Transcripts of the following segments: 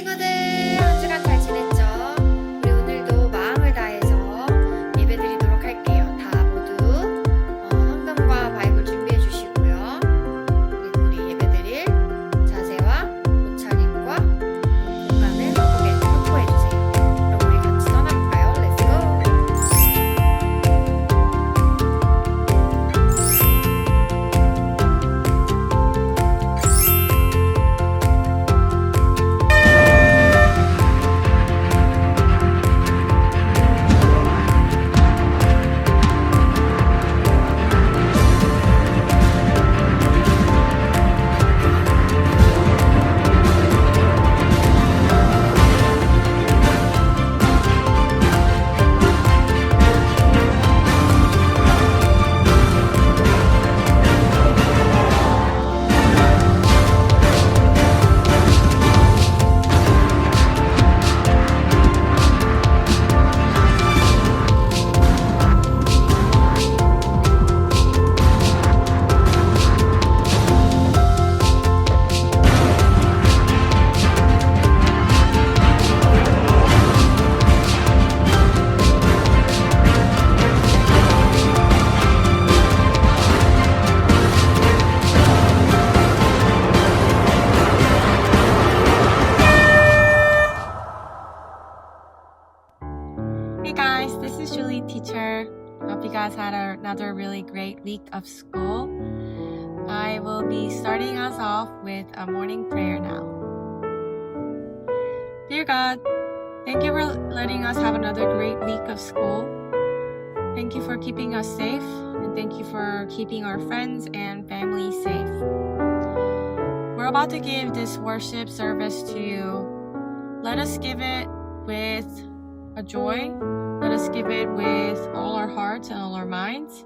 친구들, 한 주간 잘 지냈죠? 우리 오늘도 마음을 다해서 예배드리도록 할게요. 다 모두 헌금과 바이블 준비해 주시고요. 그리고 우리 예배드릴 자세와 옷차림과 공간을 확보해 주세요. 그럼 우리 같이 떠나볼까요? Let's go! Hey guys, this is Julie, teacher. Hope you guys had another really great week of school. I will be starting us off with a morning prayer now. Dear God, thank you for letting us have another great week of school. Thank you for keeping us safe, and thank you for keeping our friends and family safe. We're about to give this worship service to you. Let us give it with a joy. Let us give it with all our hearts and all our minds.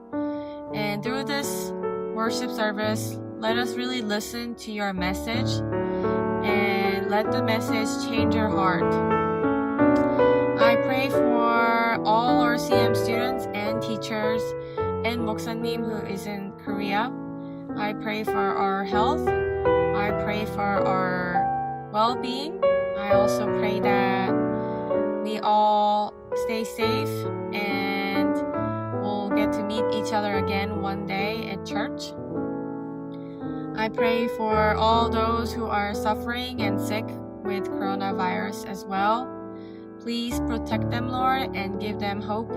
And through this worship service, let us really listen to your message and let the message change your heart. I pray for all our CM students and teachers and 목사님 who is in Korea. I pray for our health. I pray for our well-being. I also pray that we all stay safe and we'll get to meet each other again one day at church. I pray for all those who are suffering and sick with coronavirus as well. Please protect them, Lord, and give them hope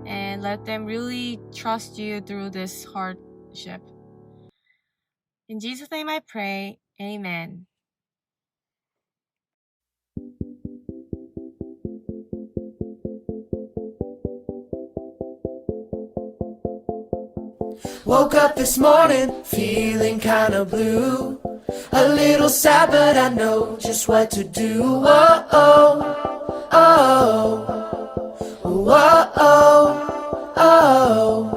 and let them really trust you through this hardship. In Jesus' name I pray, amen. Woke up this morning feeling kinda blue, a little sad but I know just what to do. Whoa, oh, oh, whoa, oh, oh.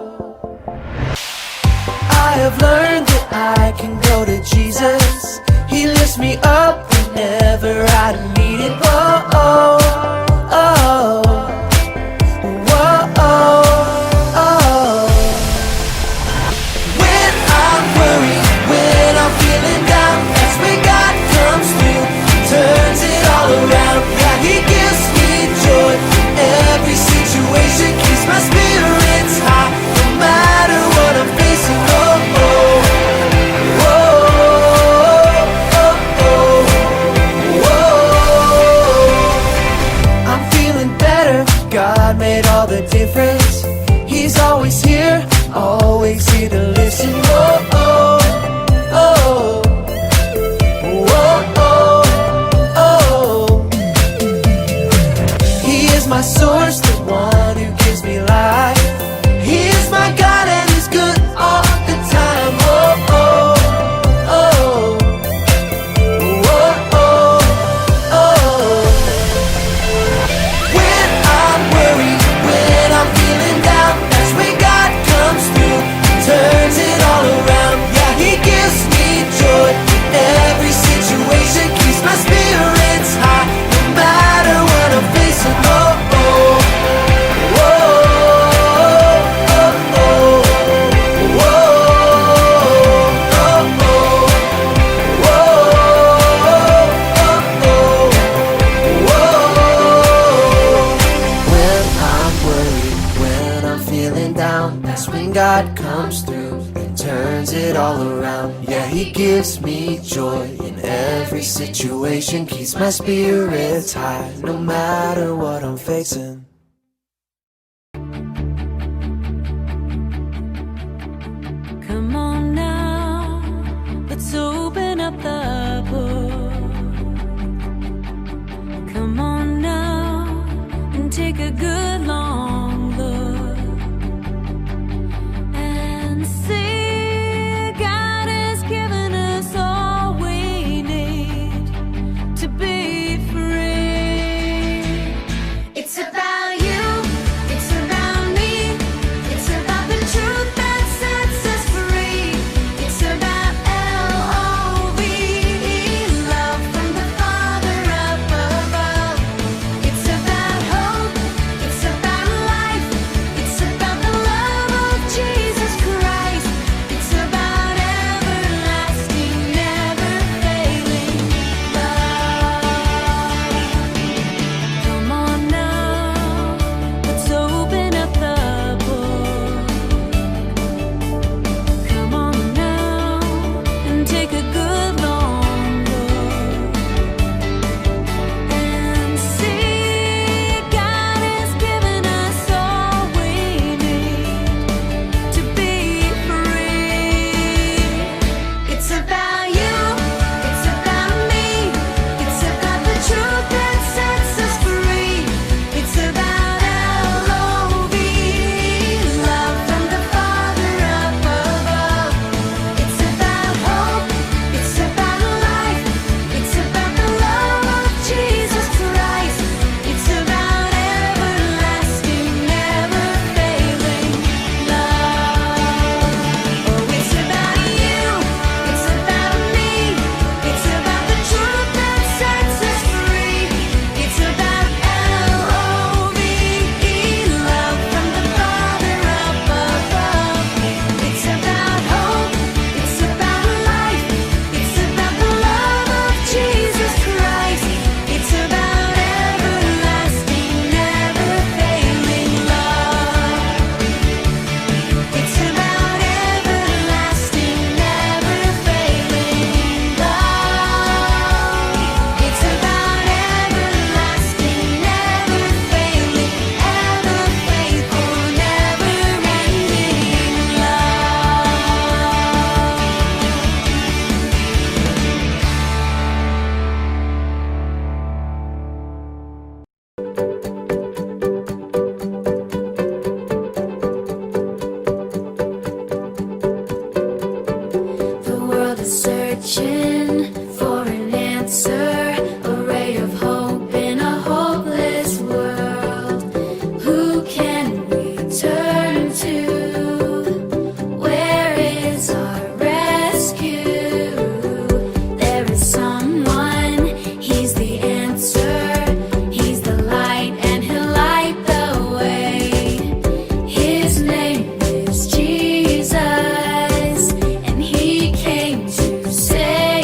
I have learned that I can go to Jesus. He lifts me up whenever I need it. Whoa, oh, oh, whoa, oh. When I'm feeling down, that's when God comes through, turns it all around. Yeah, He gives me joy in every situation, keeps my spirits high, no matter what I'm facing. Oh, oh, oh, oh, oh, oh. I'm feeling better turns it all around. Yeah, he gives me joy in every situation, keeps my spirits high no matter what I'm facing. Come on now, let's open up the book. Come on now and take a good long look and see God has given us all we need to be free. It's about you, it's about me, it's about the truth that sets us free. It's about L-O-V-E, love from the Father up above. It's about hope, it's about life, it's about the love of Jesus Christ. It's about everlasting, never failing love. Come on now, let's open up the book. Come on now and take a good long look and see God has given us all we need to be free. It's about you, it's about me, it's about the truth that sets us free. It's about L-O-V-E, love from the Father up above. It's about hope, it's about life, it's about the love of Jesus Christ. It's about everlasting, never failing love. Oh, it's about you, it's about me, it's about the truth that sets us free. It's about L-O-V-E, love from the Father up above. It's about hope, it's about life, it's about the love of Jesus Christ. It's about everlasting, never failing love. It's about everlasting, never failing love. It's about everlasting, never failing, ever faithful, never ending love. The world is searching for an answer, a ray of hope in a hopeless world. Who can we turn to? Where is our rescue? There is someone, he's the answer. He's the light and he'll light the way. His name is Jesus, and he came to save.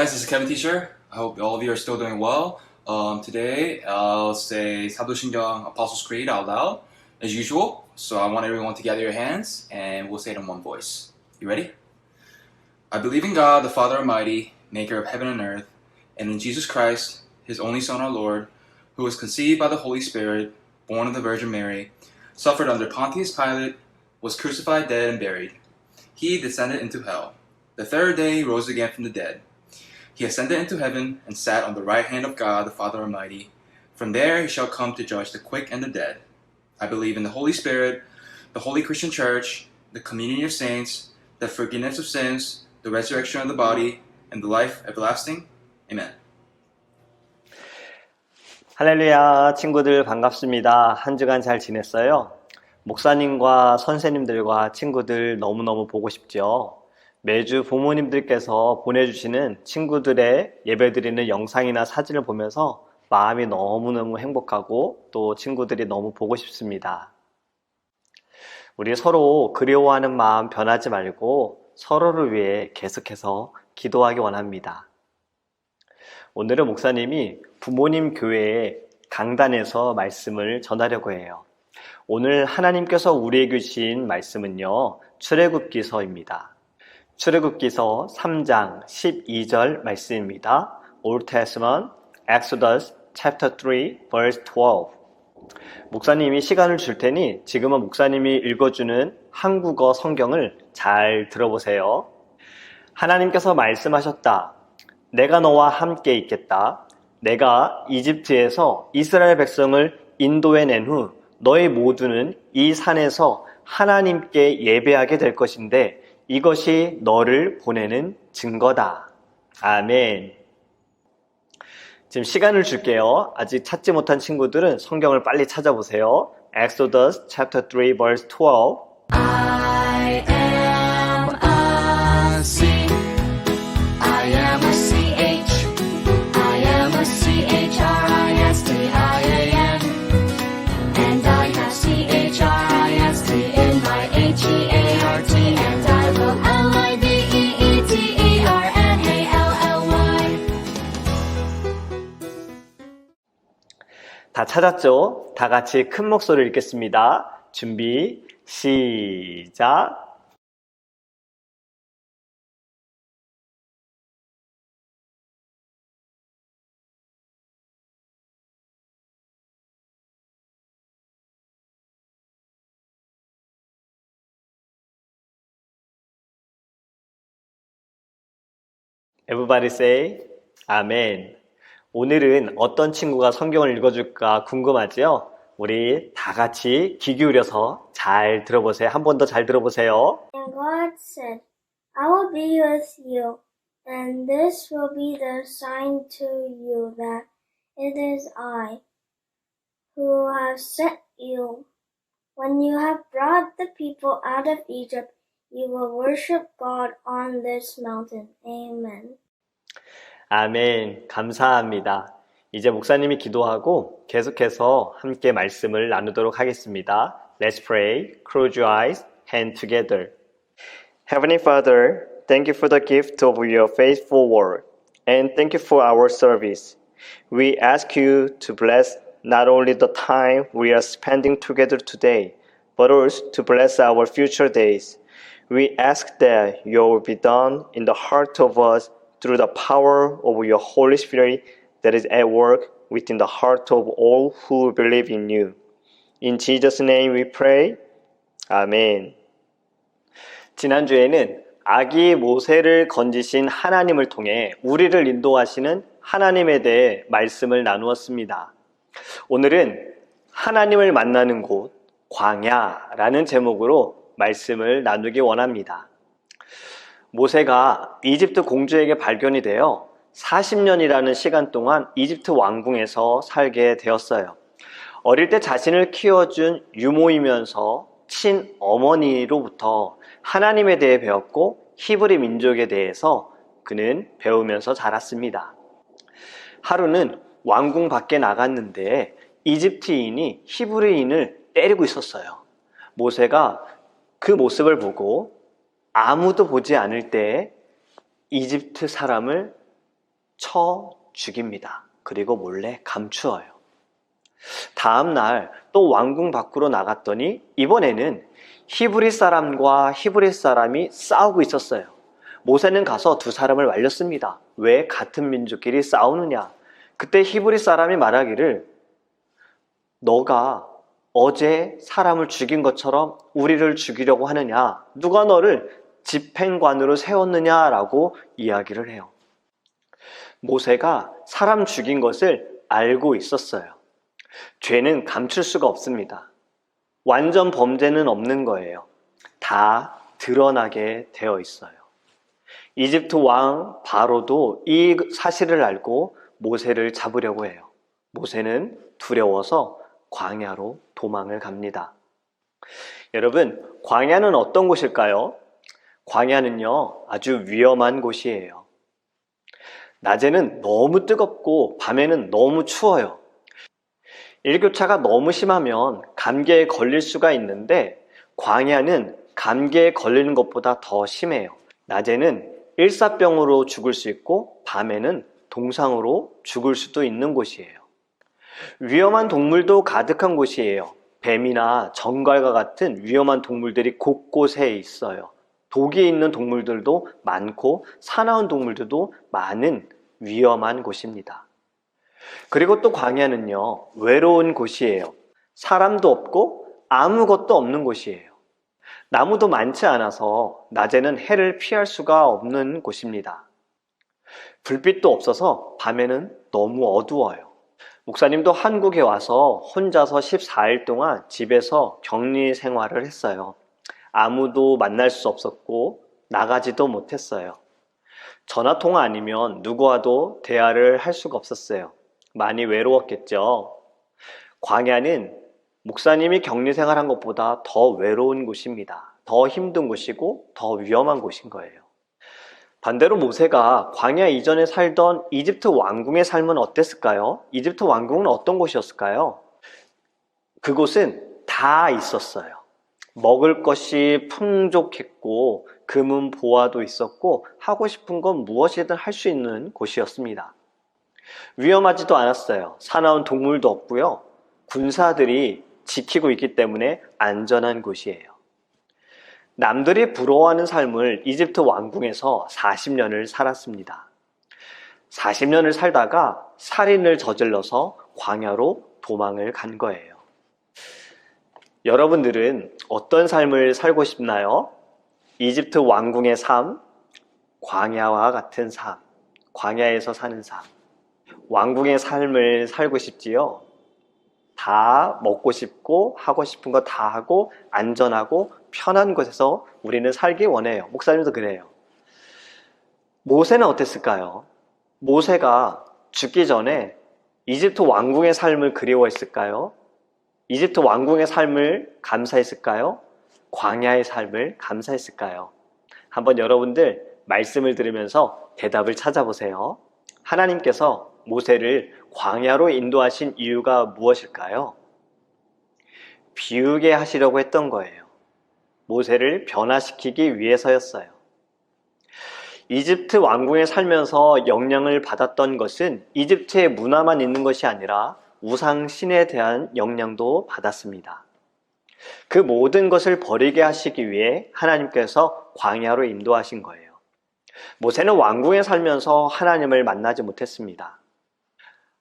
guys, this is Kevin Teacher. I hope all of you are still doing well. Today I'll say 사도신경 Apostles' Creed out loud as usual. So I want everyone to gather your hands and we'll say it in one voice. You ready? I believe in God, the Father Almighty, maker of heaven and earth, and in Jesus Christ, his only Son, our Lord, who was conceived by the Holy Spirit, born of the Virgin Mary, suffered under Pontius Pilate, was crucified, dead, and buried. He descended into hell. The third day he rose again from the dead. He ascended into heaven and sat on the right hand of God, the Father Almighty. From there he shall come to judge the quick and the dead. I believe in the Holy Spirit, the Holy Christian Church, the communion of saints, the forgiveness of sins, the resurrection of the body, and the life everlasting. Amen. 할렐루야, 친구들 반갑습니다. 한 주간 잘 지냈어요? 목사님과 선생님들과 친구들 너무너무 보고 싶죠? 매주 부모님들께서 보내주시는 친구들의 예배드리는 영상이나 사진을 보면서 마음이 너무너무 행복하고 또 친구들이 너무 보고 싶습니다. 우리 서로 그리워하는 마음 변하지 말고 서로를 위해 계속해서 기도하기 원합니다. 오늘은 목사님이 부모님 교회의 강단에서 말씀을 전하려고 해요. 오늘 하나님께서 우리에게 주신 말씀은요, 출애굽기서입니다. 출애굽기서 3장 12절 말씀입니다. Old Testament, Exodus chapter 3, verse 12. 목사님이 시간을 줄 테니 지금은 목사님이 읽어주는 한국어 성경을 잘 들어보세요. 하나님께서 말씀하셨다. 내가 너와 함께 있겠다. 내가 이집트에서 이스라엘 백성을 인도해낸 후 너희 모두는 이 산에서 하나님께 예배하게 될 것인데 이것이 너를 보내는 증거다. 아멘. 지금 시간을 줄게요. 아직 찾지 못한 친구들은 성경을 빨리 찾아보세요. Exodus chapter 3 verse 12. I am a C. I am a CH. I am a CHRISTIAN. And I have CHRIST in my HEART. And I will LIBEETERNALLY. 다 찾았죠? 다 같이 큰 목소리로 읽겠습니다. 준비, 시작. Everybody say, 아멘. 오늘은 어떤 친구가 성경을 읽어줄까 궁금하지요? 우리 다 같이 귀 기울여서 잘 들어보세요. 한 번 더 잘 들어보세요. And God said, I will be with you, and this will be the sign to you that it is I who have sent you. When you have brought the people out of Egypt, you will worship God on this mountain. Amen. 아멘. 감사합니다. 이제 목사님이 기도하고 계속해서 함께 말씀을 나누도록 하겠습니다. Let's pray. Close your eyes. Hand together. Heavenly Father, thank you for the gift of your faithful word, and thank you for our service. We ask you to bless not only the time we are spending together today, but also to bless our future days. We ask that your will be done in the heart of us through the power of your Holy Spirit that is at work within the heart of all who believe in you. In Jesus' name we pray. 아멘. 지난주에는 아기 모세를 건지신 하나님을 통해 우리를 인도하시는 하나님에 대해 말씀을 나누었습니다. 오늘은 하나님을 만나는 곳, 광야라는 제목으로 말씀을 나누기 원합니다. 모세가 이집트 공주에게 발견이 되어 40년이라는 시간 동안 이집트 왕궁에서 살게 되었어요. 어릴 때 자신을 키워준 유모이면서 친어머니로부터 하나님에 대해 배웠고 히브리 민족에 대해서 그는 배우면서 자랐습니다. 하루는 왕궁 밖에 나갔는데 이집트인이 히브리인을 때리고 있었어요. 모세가 그 모습을 보고 아무도 보지 않을 때 이집트 사람을 쳐 죽입니다. 그리고 몰래 감추어요. 다음 날 또 왕궁 밖으로 나갔더니 이번에는 히브리 사람과 히브리 사람이 싸우고 있었어요. 모세는 가서 두 사람을 말렸습니다. 왜 같은 민족끼리 싸우느냐? 그때 히브리 사람이 말하기를 너가 어제 사람을 죽인 것처럼 우리를 죽이려고 하느냐? 누가 너를 집행관으로 세웠느냐라고 이야기를 해요. 모세가 사람 죽인 것을 알고 있었어요. 죄는 감출 수가 없습니다. 완전 범죄는 없는 거예요. 다 드러나게 되어 있어요. 이집트 왕 바로도 이 사실을 알고 모세를 잡으려고 해요. 모세는 두려워서 광야로 도망을 갑니다. 여러분, 광야는 어떤 곳일까요? 광야는요, 아주 위험한 곳이에요. 낮에는 너무 뜨겁고 밤에는 너무 추워요. 일교차가 너무 심하면 감기에 걸릴 수가 있는데 광야는 감기에 걸리는 것보다 더 심해요. 낮에는 일사병으로 죽을 수 있고 밤에는 동상으로 죽을 수도 있는 곳이에요. 위험한 동물도 가득한 곳이에요. 뱀이나 정갈과 같은 위험한 동물들이 곳곳에 있어요. 독이 있는 동물들도 많고 사나운 동물들도 많은 위험한 곳입니다. 그리고 또 광야는요, 외로운 곳이에요. 사람도 없고 아무것도 없는 곳이에요. 나무도 많지 않아서 낮에는 해를 피할 수가 없는 곳입니다. 불빛도 없어서 밤에는 너무 어두워요. 목사님도 한국에 와서 혼자서 14일 동안 집에서 격리 생활을 했어요. 아무도 만날 수 없었고 나가지도 못했어요. 전화통화 아니면 누구와도 대화를 할 수가 없었어요. 많이 외로웠겠죠. 광야는 목사님이 격리 생활한 것보다 더 외로운 곳입니다. 더 힘든 곳이고 더 위험한 곳인 거예요. 반대로 모세가 광야 이전에 살던 이집트 왕궁의 삶은 어땠을까요? 이집트 왕궁은 어떤 곳이었을까요? 그곳은 다 있었어요. 먹을 것이 풍족했고 금은 보화도 있었고 하고 싶은 건 무엇이든 할 수 있는 곳이었습니다. 위험하지도 않았어요. 사나운 동물도 없고요. 군사들이 지키고 있기 때문에 안전한 곳이에요. 남들이 부러워하는 삶을 이집트 왕궁에서 40년을 살았습니다. 40년을 살다가 살인을 저질러서 광야로 도망을 간 거예요. 여러분들은 어떤 삶을 살고 싶나요? 이집트 왕궁의 삶, 광야와 같은 삶, 광야에서 사는 삶. 왕궁의 삶을 살고 싶지요? 다 먹고 싶고 하고 싶은 거 다 하고 안전하고 편한 곳에서 우리는 살기 원해요. 목사님도 그래요. 모세는 어땠을까요? 모세가 죽기 전에 이집트 왕궁의 삶을 그리워했을까요? 이집트 왕궁의 삶을 감사했을까요? 광야의 삶을 감사했을까요? 한번 여러분들 말씀을 들으면서 대답을 찾아보세요. 하나님께서 모세를 광야로 인도하신 이유가 무엇일까요? 비우게 하시려고 했던 거예요. 모세를 변화시키기 위해서였어요. 이집트 왕궁에 살면서 영향을 받았던 것은 이집트의 문화만 있는 것이 아니라 우상 신에 대한 영향도 받았습니다. 그 모든 것을 버리게 하시기 위해 하나님께서 광야로 인도하신 거예요. 모세는 왕궁에 살면서 하나님을 만나지 못했습니다.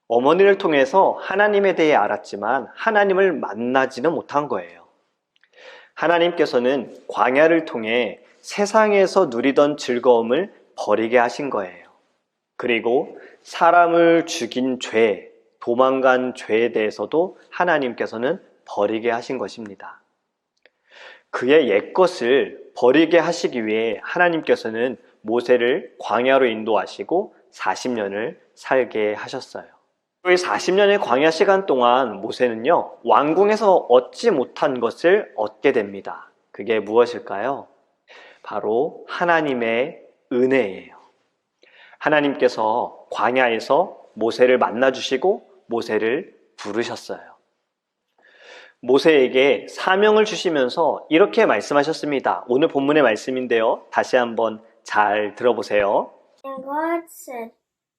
어머니를 통해서 하나님에 대해 알았지만 하나님을 만나지는 못한 거예요. 하나님께서는 광야를 통해 세상에서 누리던 즐거움을 버리게 하신 거예요. 그리고 사람을 죽인 죄, 도망간 죄에 대해서도 하나님께서는 버리게 하신 것입니다. 그의 옛것을 버리게 하시기 위해 하나님께서는 모세를 광야로 인도하시고 40년을 살게 하셨어요. 이 40년의 광야 시간 동안 모세는요, 왕궁에서 얻지 못한 것을 얻게 됩니다. 그게 무엇일까요? 바로 하나님의 은혜예요. 하나님께서 광야에서 모세를 만나주시고 모세를 부르셨어요. 모세에게 사명을 주시면서 이렇게 말씀하셨습니다. 오늘 본문의 말씀인데요. 다시 한번 잘 들어보세요. And God said,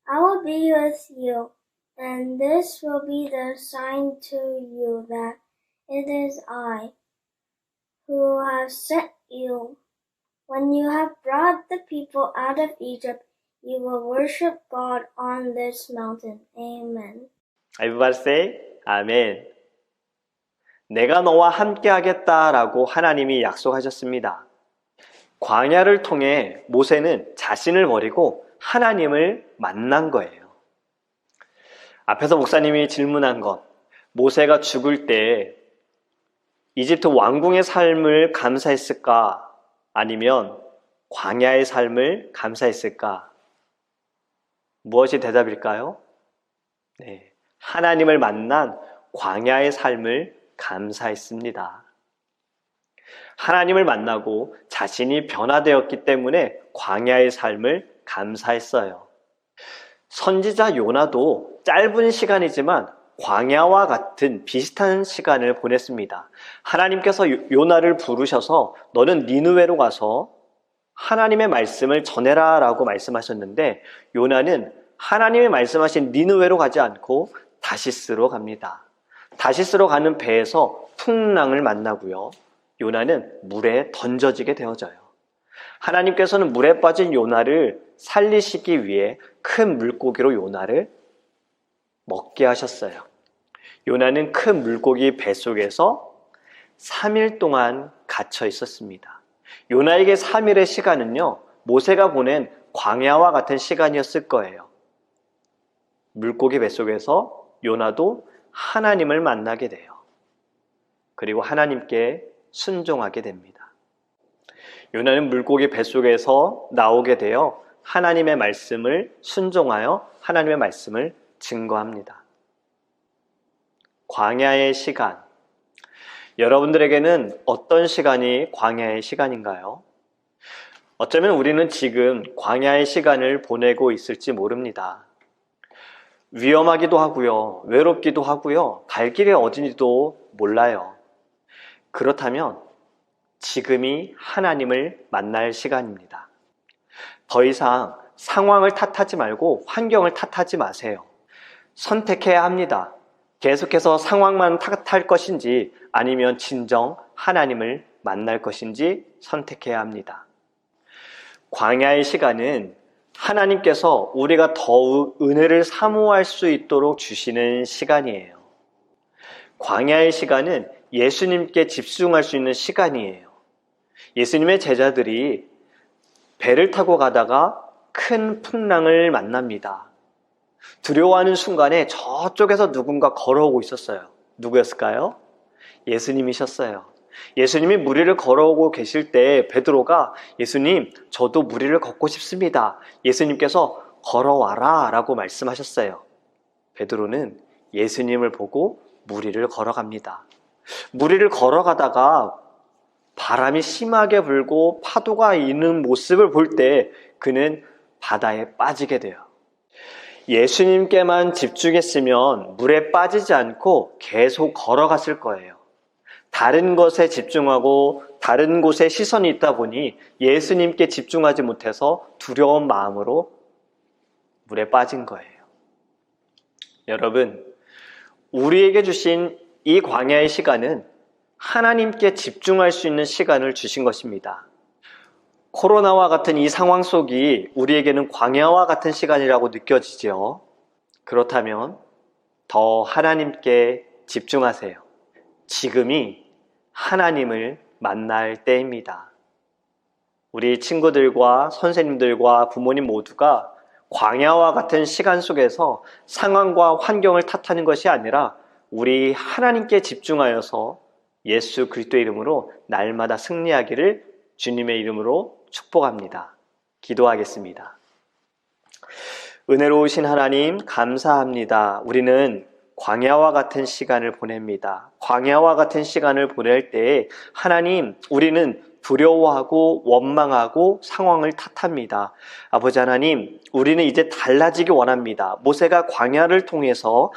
I will be with you, and this will be the sign to you that it is I who have sent you. When you have brought the people out of Egypt, you will worship God on this mountain. Amen. Everybody say 아멘. 내가 너와 함께 하겠다라고 하나님이 약속하셨습니다. 광야를 통해 모세는 자신을 버리고 하나님을 만난 거예요. 앞에서 목사님이 질문한 것, 모세가 죽을 때 이집트 왕궁의 삶을 감사했을까? 아니면 광야의 삶을 감사했을까? 무엇이 대답일까요? 네, 하나님을 만난 광야의 삶을 감사했습니다. 하나님을 만나고 자신이 변화되었기 때문에 광야의 삶을 감사했어요. 선지자 요나도 짧은 시간이지만 광야와 같은 비슷한 시간을 보냈습니다. 하나님께서 요나를 부르셔서 너는 니느웨로 가서 하나님의 말씀을 전해라 라고 말씀하셨는데 요나는 하나님의 말씀하신 니느웨로 가지 않고 다시스로 갑니다. 다시스로 가는 배에서 풍랑을 만나고요. 요나는 물에 던져지게 되어져요. 하나님께서는 물에 빠진 요나를 살리시기 위해 큰 물고기로 요나를 먹게 하셨어요. 요나는 큰 물고기 뱃속에서 3일 동안 갇혀 있었습니다. 요나에게 3일의 시간은요, 모세가 보낸 광야와 같은 시간이었을 거예요. 물고기 뱃속에서 요나도 하나님을 만나게 돼요. 그리고 하나님께 순종하게 됩니다. 요나는 물고기 뱃속에서 나오게 되어 하나님의 말씀을 순종하여 하나님의 말씀을 증거합니다. 광야의 시간. 여러분들에게는 어떤 시간이 광야의 시간인가요? 어쩌면 우리는 지금 광야의 시간을 보내고 있을지 모릅니다. 위험하기도 하고요. 외롭기도 하고요. 갈 길이 어딘지도 몰라요. 그렇다면 지금이 하나님을 만날 시간입니다. 더 이상 상황을 탓하지 말고 환경을 탓하지 마세요. 선택해야 합니다. 계속해서 상황만 탓할 것인지 아니면 진정 하나님을 만날 것인지 선택해야 합니다. 광야의 시간은 하나님께서 우리가 더 은혜를 사모할 수 있도록 주시는 시간이에요. 광야의 시간은 예수님께 집중할 수 있는 시간이에요. 예수님의 제자들이 배를 타고 가다가 큰 풍랑을 만납니다. 두려워하는 순간에 저쪽에서 누군가 걸어오고 있었어요. 누구였을까요? 예수님이셨어요. 예수님이 물 위를 걸어오고 계실 때 베드로가 예수님, 저도 물 위를 걷고 싶습니다. 예수님께서 걸어와라 라고 말씀하셨어요. 베드로는 예수님을 보고 물 위를 걸어갑니다. 물 위를 걸어가다가 바람이 심하게 불고 파도가 있는 모습을 볼 때 그는 바다에 빠지게 돼요. 예수님께만 집중했으면 물에 빠지지 않고 계속 걸어갔을 거예요. 다른 것에 집중하고 다른 곳에 시선이 있다 보니 예수님께 집중하지 못해서 두려운 마음으로 물에 빠진 거예요. 여러분, 우리에게 주신 이 광야의 시간은 하나님께 집중할 수 있는 시간을 주신 것입니다. 코로나와 같은 이 상황 속이 우리에게는 광야와 같은 시간이라고 느껴지죠. 그렇다면 더 하나님께 집중하세요. 지금이 하나님을 만날 때입니다. 우리 친구들과 선생님들과 부모님 모두가 광야와 같은 시간 속에서 상황과 환경을 탓하는 것이 아니라 우리 하나님께 집중하여서 예수 그리스도의 이름으로 날마다 승리하기를 주님의 이름으로 축복합니다. 기도하겠습니다. 은혜로우신 하나님 감사합니다. 우리는 광야와 같은 시간을 보냅니다. 광야와 같은 시간을 보낼 때에 하나님, 우리는 두려워하고 원망하고 상황을 탓합니다. 아버지 하나님, 우리는 이제 달라지기 원합니다. 모세가 광야를 통해서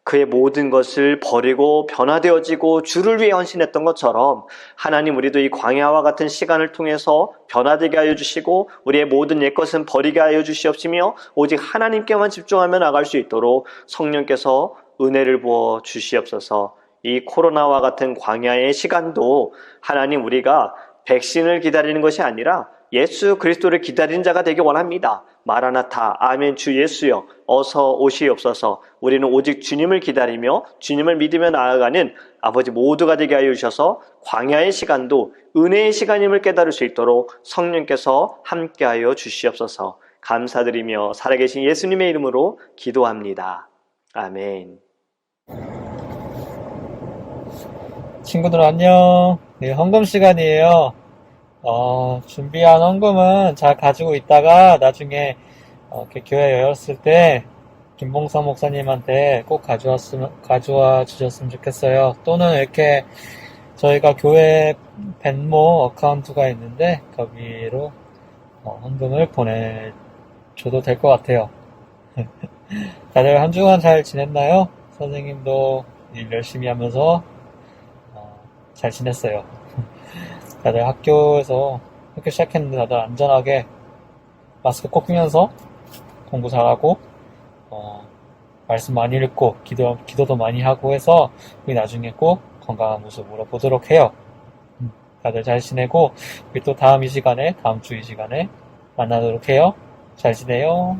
그의 모든 것을 버리고 변화되어지고 주를 위해 헌신했던 것처럼 하나님 우리도 이 광야와 같은 시간을 통해서 변화되게 하여 주시고 우리의 모든 옛것은 버리게 하여 주시옵시며 오직 하나님께만 집중하며 나갈 수 있도록 성령께서 은혜를 부어 주시옵소서. 이 코로나와 같은 광야의 시간도 하나님 우리가 백신을 기다리는 것이 아니라 예수 그리스도를 기다리는 자가 되기 원합니다. 마라나타, 아멘, 주 예수여 어서 오시옵소서. 우리는 오직 주님을 기다리며 주님을 믿으며 나아가는 아버지 모두가 되게 하여 주셔서 광야의 시간도 은혜의 시간임을 깨달을 수 있도록 성령께서 함께하여 주시옵소서. 감사드리며 살아계신 예수님의 이름으로 기도합니다. 아멘. 친구들 안녕. 네, 헌금 시간이에요. 준비한 헌금은 잘 가지고 있다가 나중에 이렇게 교회 열었을 때 김봉선 목사님한테 꼭 가져와 주셨으면 좋겠어요. 또는 이렇게 저희가 교회 벤모 어카운트가 있는데 거기로 헌금을 보내줘도 될 것 같아요. 다들 한 주간 잘 지냈나요? 선생님도 일 열심히 하면서 잘 지냈어요. 다들 학교 시작했는데 다들 안전하게 마스크 꼭 끼면서 공부 잘하고 말씀 많이 읽고 기도도 많이 하고 해서 우리 나중에 꼭 건강한 모습으로 보도록 해요. 다들 잘 지내고 우리 또 다음 주 이 시간에 만나도록 해요. 잘 지내요.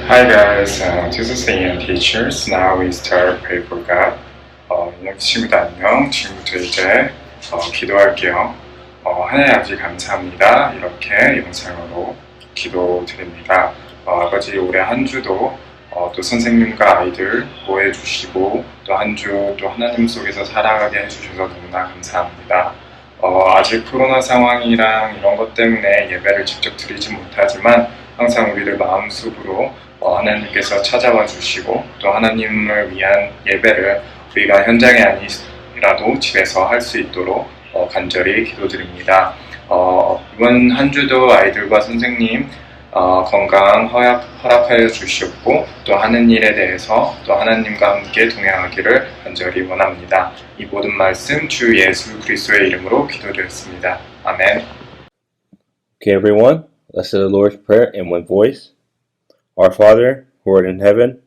Hi guys, this is Ian Teachers. Now we start Pray for God. 이영 친구들 안녕. 지금부터 이제 기도할게요. 하나님 아버지 감사합니다. 이렇게 영상으로 기도드립니다. 아버지 올해 한 주도 또 선생님과 아이들 보호해 주시고 또 한 주 또 하나님 속에서 살아가게 해주셔서 너무나 감사합니다. 아직 코로나 상황이랑 이런 것 때문에 예배를 직접 드리지 못하지만 항상 우리들 마음속으로 하나님께서 찾아와 주시고 또 하나님을 위한 예배를 우리가 현장에 아니라도 집에서 할 수 있도록 간절히 기도드립니다. 이번 한 주도 아이들과 선생님 건강 허락하여 주시옵고 또 하는 일에 대해서 또 하나님과 함께 동행하기를 간절히 원합니다. 이 모든 말씀 주 예수 그리스도의 이름으로 기도드렸습니다. 아멘. Okay, everyone, let's say the Lord's Prayer in one voice. Our Father, who art in heaven,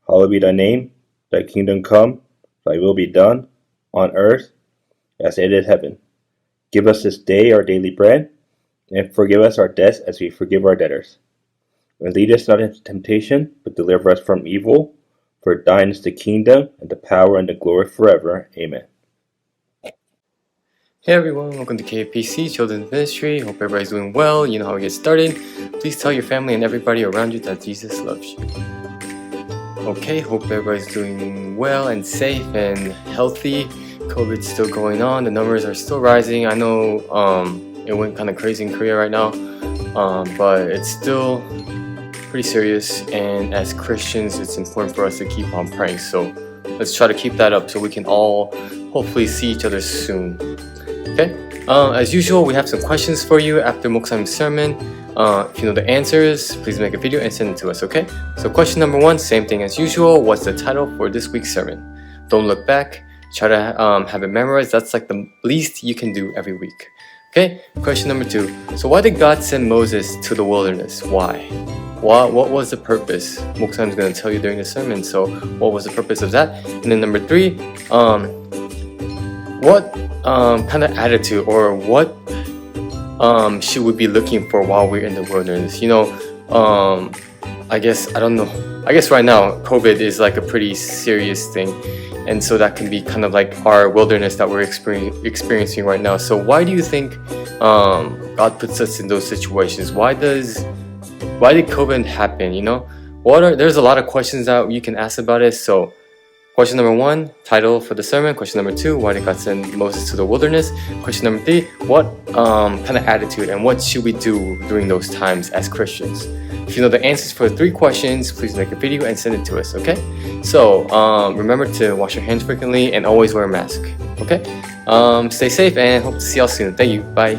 hallowed be thy name. Thy kingdom come, thy will be done, on earth as it is in heaven. Give us this day our daily bread, and forgive us our debts as we forgive our debtors. And lead us not into temptation, but deliver us from evil. For thine is the kingdom, and the power, and the glory forever. Amen. Hey everyone, welcome to KPC Children's Ministry. Hope everybody's doing well. You know how we get started. Please tell your family and everybody around you that Jesus loves you. Okay, hope everybody's doing well and safe and healthy. COVID's still going on. The numbers are still rising. I know it went kind of crazy in Korea right now, but it's still pretty serious. And as Christians, it's important for us to keep on praying. So let's try to keep that up so we can all hopefully see each other soon. Okay, as usual, we have some questions for you after Moksam's sermon. If you know the answers, please make a video and send it to us, okay? So question number 1, same thing as usual. What's the title for this week's sermon? Don't look back. Try to have it memorized. That's like the least you can do every week. Okay, question number 2. So why did God send Moses to the wilderness? Why? What was the purpose? Moksam's going to tell you during the sermon. So what was the purpose of that? And then number 3, what kind of attitude or what should we be looking for while we're in the wilderness? You know, I guess right now COVID is like a pretty serious thing, and so that can be kind of like our wilderness that we're experiencing right now. So why do you think God puts us in those situations? Why did COVID happen? You know, there's a lot of questions that you can ask about it. So question number 1, title for the sermon. Question number 2, why did God send Moses to the wilderness? Question number 3, what kind of attitude and what should we do during those times as Christians? If you know the answers for the 3 questions, please make a video and send it to us, okay? So remember to wash your hands frequently and always wear a mask, okay? Stay safe and hope to see y'all soon. Thank you. Bye.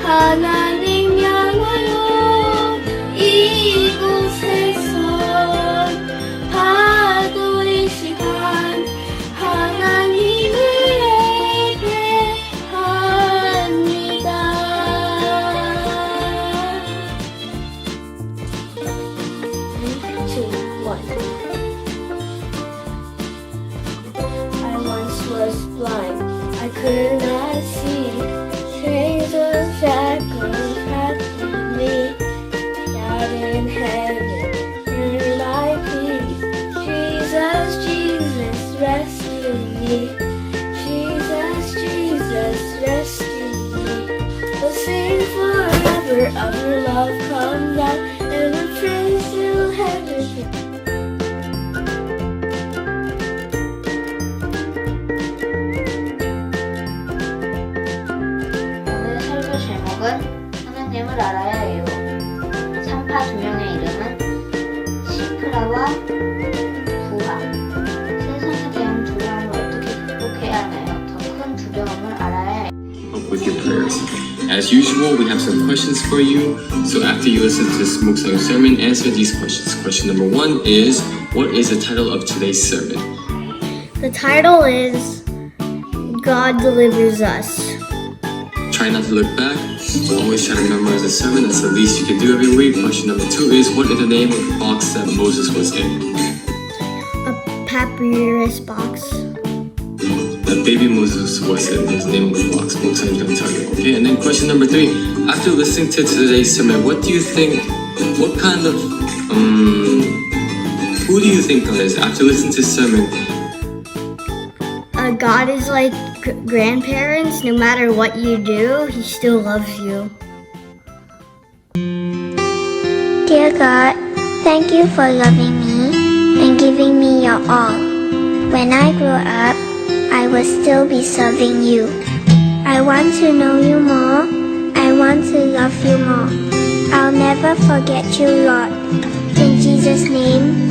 하나님 향하여 이곳에서 파도의 시간 하나님을 could not see. Chains of shackles trapped me. God in heaven, in my peace. Jesus, Jesus, rescue me. Jesus, Jesus, rescue me. We'll sing forever of your love come down, and we'll praise till heaven. 오늘 설교 제목은 하나님을 알아야 해요. 산파 두 명의 이름은 시크라와 부하. 세상에 대한 두려움을 어떻게 극복해야 하나요? 더 큰 두려움을 알아야 해요. With your prayers. As usual, we have some questions for you. So after you listen to this Muksang sermon, answer these questions. Question number 1 is, what is the title of today's sermon? The title is God Delivers Us. Try not to look back. Always try to memorize the sermon. That's the least you can do every week. Question number 2 is, what is the name of the box that Moses was in? A papyrus box. That baby Moses was in is the name of the box. Muksang's gonna tell you. Okay, and then question number 3. After listening to today's sermon, what do you think? What kind of who do you think God is? After listening to the sermon, God is like grandparents. No matter what you do, He still loves you. Dear God, thank you for loving me and giving me your all. When I grow up, I will still be serving you. I want to know you more. I want to love you more. I'll never forget you, Lord. In Jesus' name,